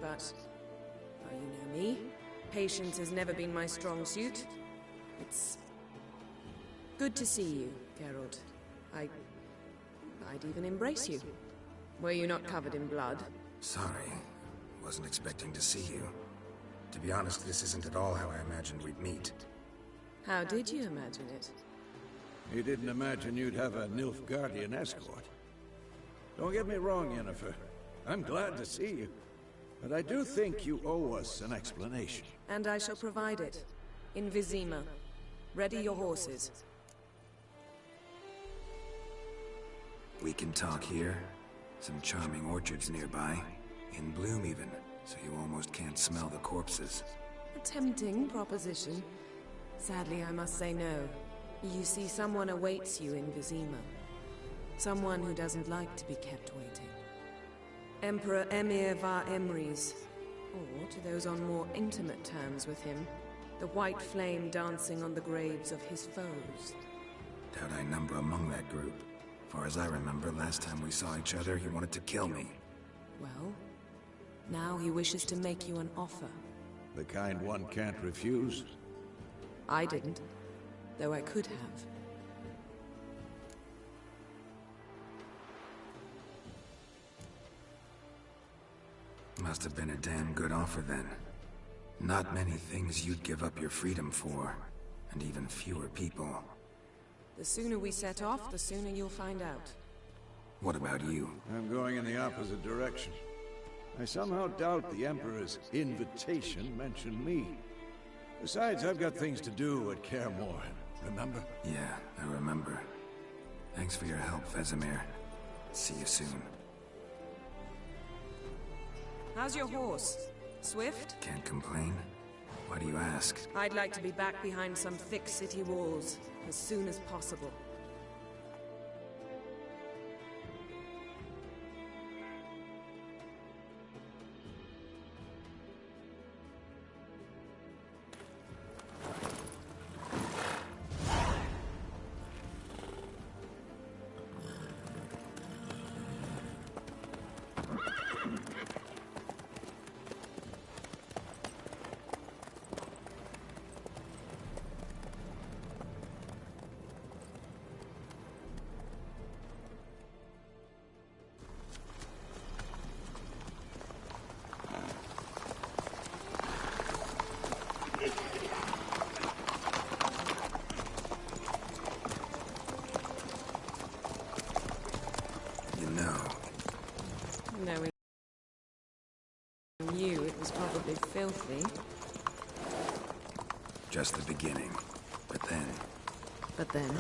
but... well, you know me. Patience has never been my strong suit. It's... good to see you, Geralt. I'd even embrace you. Were you not covered in blood? Sorry. Wasn't expecting to see you. To be honest, this isn't at all how I imagined we'd meet. How did you imagine it? You didn't imagine you'd have a Nilfgaardian escort. Don't get me wrong, Yennefer. I'm glad to see you. But I do think you owe us an explanation. And I shall provide it. In Vizima. Ready your horses. We can talk here. Some charming orchards nearby. In bloom even, so you almost can't smell the corpses. A tempting proposition. Sadly, I must say no. You see, someone awaits you in Vizima. Someone who doesn't like to be kept waiting. Emperor Emir var Emrys. Or, to those on more intimate terms with him, the white flame dancing on the graves of his foes. Doubt I number among that group. Far as I remember, last time we saw each other, he wanted to kill me. Well, now he wishes to make you an offer. The kind one can't refuse? I didn't, though I could have. Must have been a damn good offer then. Not many things you'd give up your freedom for, and even fewer people. The sooner we set off, the sooner you'll find out. What about you? I'm going in the opposite direction. I somehow doubt the Emperor's invitation mentioned me. Besides, I've got things to do at Kaer Morhen, remember? Yeah, I remember. Thanks for your help, Vesemir. See you soon. How's your horse? Swift? Can't complain. Why do you ask? I'd like to be back behind some thick city walls, as soon as possible. Knowing you, it was probably filthy. Just the beginning. But then... But then?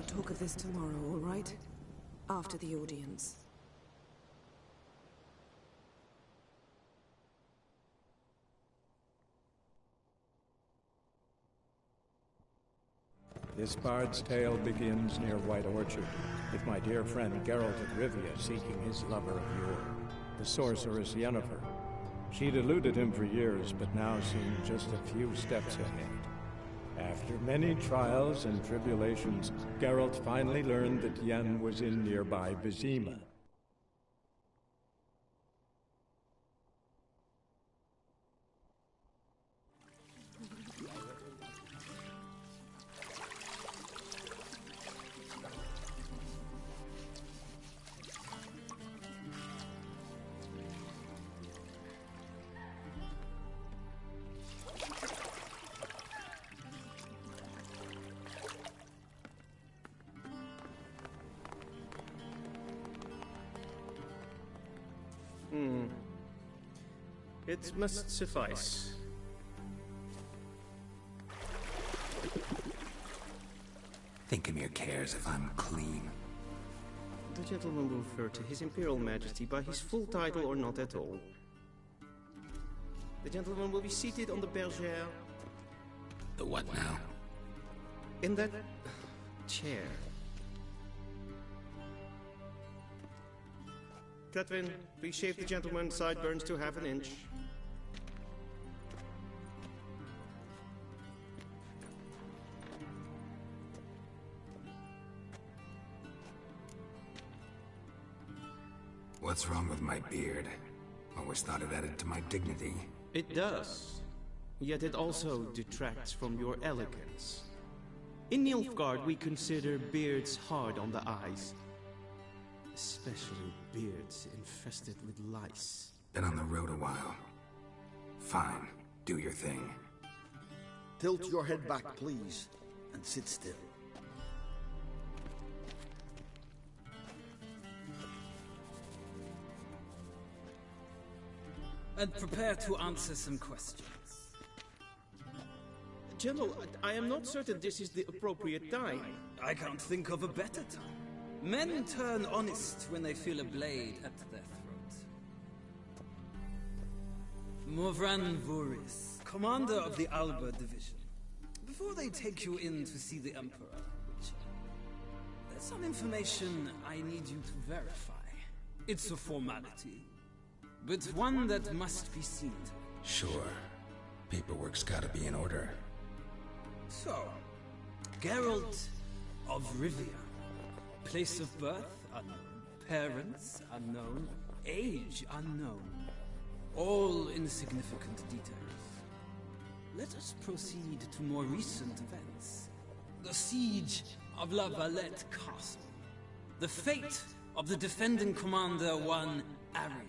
Talk of this tomorrow, all right? After the audience. This bard's tale begins near White Orchard, with my dear friend Geralt of Rivia seeking his lover of yore, the sorceress Yennefer. She'd eluded him for years, but now seemed just a few steps ahead. After many trials and tribulations, Geralt finally learned that Yen was in nearby Vizima. It must suffice. Think Emir cares if I'm clean? The gentleman will refer to His Imperial Majesty by his full title or not at all. The gentleman will be seated on the bergère. The what now? In that chair. Catherine, please shave the gentleman's sideburns to half an inch. What's wrong with my beard? Always thought it added to my dignity. It does. Yet it also detracts from your elegance. In Nilfgaard, we consider beards hard on the eyes. Especially beards infested with lice. Been on the road a while. Fine, do your thing. Tilt your head back, please, and sit still. And prepare to answer some questions. General, I am not certain this is the appropriate time. I can't think of a better time. Men turn honest when they feel a blade at their throat. Morvran Voris, commander of the Alba Division. Before they take you in to see the Emperor, there's some information I need you to verify. It's a formality, but one that must be seen to. Sure. Paperwork's gotta be in order. So, Geralt of Rivia. Place of birth unknown. Parents unknown. Age unknown. All insignificant details. Let us proceed to more recent events. The siege of La Valette Castle. The fate of the defending commander, one Arian.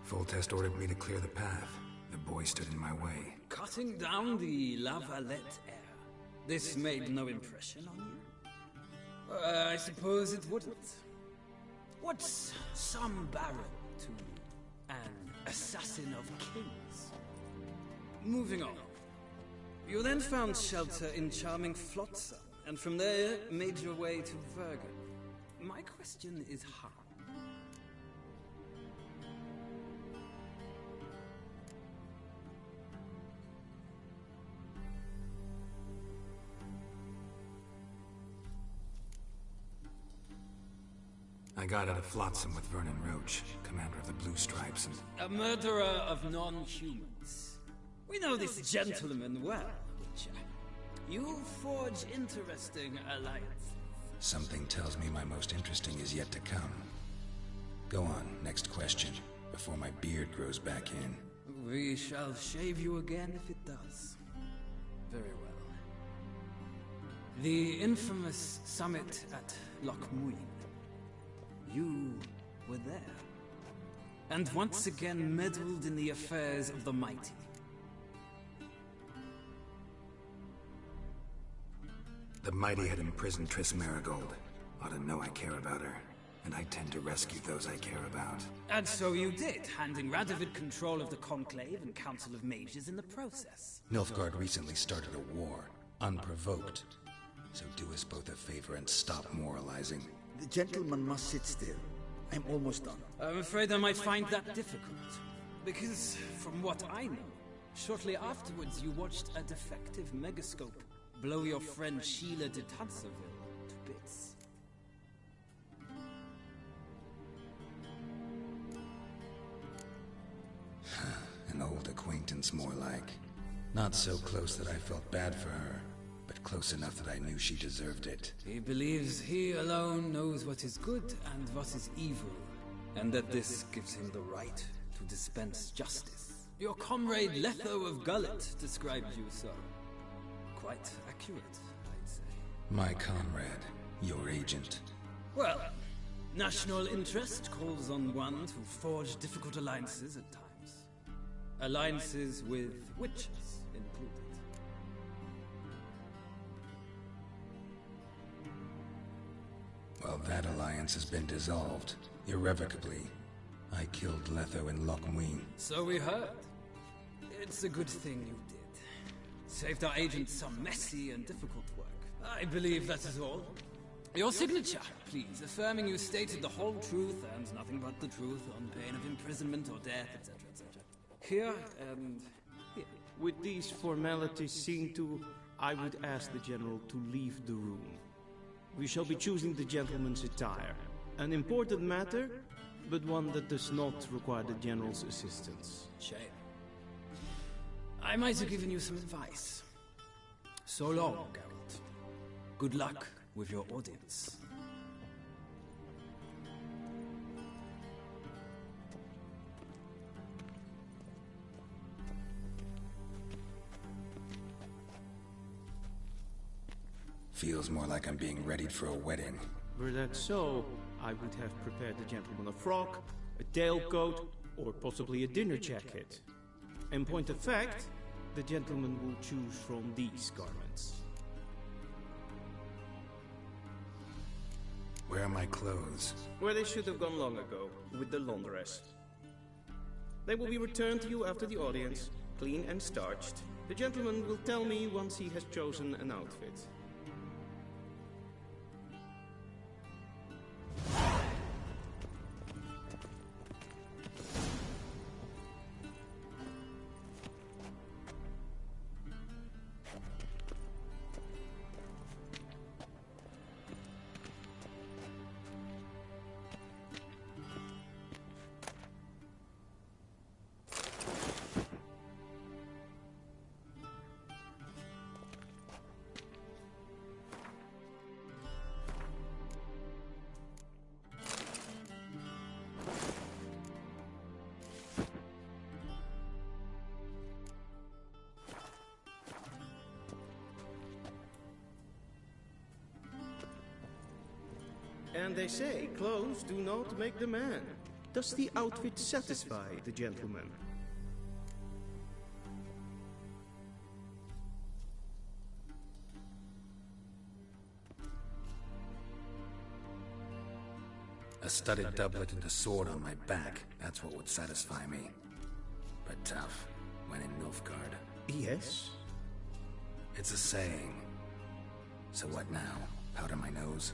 Foltest ordered me to clear the path. The boy stood in my way. Cutting down the La Valette heir. This made no impression on you? I suppose it wouldn't. What's some baron to an assassin of kings? Moving on. You then found shelter in charming Flotsam, and from there made your way to Vergen. My question is how? I got out of Flotsam with Vernon Roach, commander of the Blue Stripes, and... A murderer of non-humans. We know this gentleman well, Witcher. You forge interesting alliances. Something tells me my most interesting is yet to come. Go on, next question, before my beard grows back in. We shall shave you again if it does. Very well. The infamous summit at Loch Muin. You were there. And once again meddled in the affairs of the mighty. The mighty had imprisoned Triss Marigold. Ought to know I care about her. And I tend to rescue those I care about. And so you did, handing Radovid control of the Conclave and Council of Mages in the process. Nilfgaard recently started a war, unprovoked. So do us both a favor and stop moralizing. The gentleman must sit still. I'm almost done. I'm afraid I might find that difficult. Because, from what I know, shortly afterwards you watched a defective megascope blow your friend Sheila de Tanserville to bits. An old acquaintance, more like. Not so close that I felt bad for her, but close enough that I knew she deserved it. He believes he alone knows what is good and what is evil, and that this gives him the right to dispense justice. Your comrade Letho of Gullet described you so. Quite accurate, I'd say. My comrade, your agent. Well, national interest calls on one to forge difficult alliances at times. Alliances with witches included. Well, that alliance has been dissolved, irrevocably. I killed Letho and Loch Muin. So we heard. It's a good thing you did. Saved our agent some messy and difficult work. I believe that is all. Your signature, please, affirming you stated the whole truth and nothing but the truth on pain of imprisonment or death, etc., etc. Here and here. With these formalities seen to, I would ask the General to leave the room. We shall be choosing the gentleman's attire. An important matter, but one that does not require the General's assistance. Shame. I might have given you some advice. So long, Geralt. Good luck with your audience. Feels more like I'm being readied for a wedding. Were that so, I would have prepared the gentleman a frock, a tailcoat, or possibly a dinner jacket. In point of fact, the gentleman will choose from these garments. Where are my clothes? Where they should have gone long ago, with the laundress. They will be returned to you after the audience, clean and starched. The gentleman will tell me once he has chosen an outfit. And they say clothes do not make the man. Does the outfit satisfy the gentleman? A studded doublet and a sword on my back. That's what would satisfy me. But tough, when in Nilfgaard. Yes? It's a saying. So what now? Powder my nose?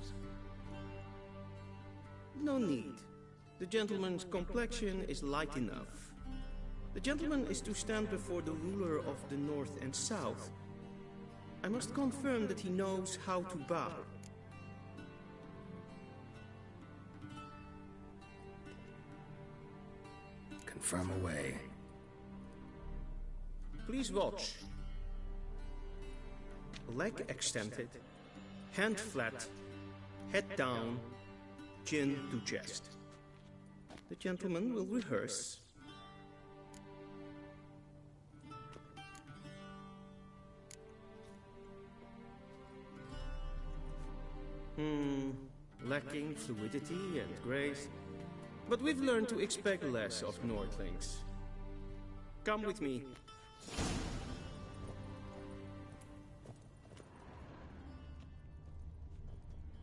No need. The gentleman's complexion is light enough. The gentleman is to stand before the ruler of the North and South. I must confirm that he knows how to bow. Confirm away. Please watch. Leg extended, hand flat, head down, chin to chest. The gentleman will rehearse. Lacking fluidity and grace. But we've learned to expect less of Nordlings. Come with me.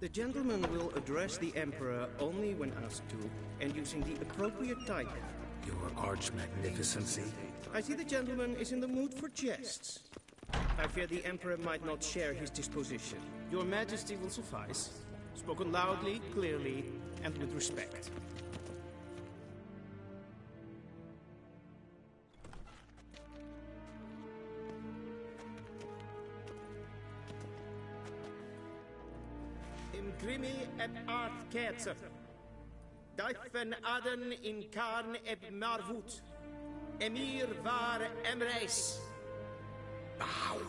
The gentleman will address the Emperor only when asked to, and using the appropriate title. Your Arch-Magnificency? I see the gentleman is in the mood for jests. I fear the Emperor might not share his disposition. Your Majesty will suffice. Spoken loudly, clearly, and with respect. Imgrimi et art ketzer. Daifen aden in karn eb marvut. Emir var emreis. Bow.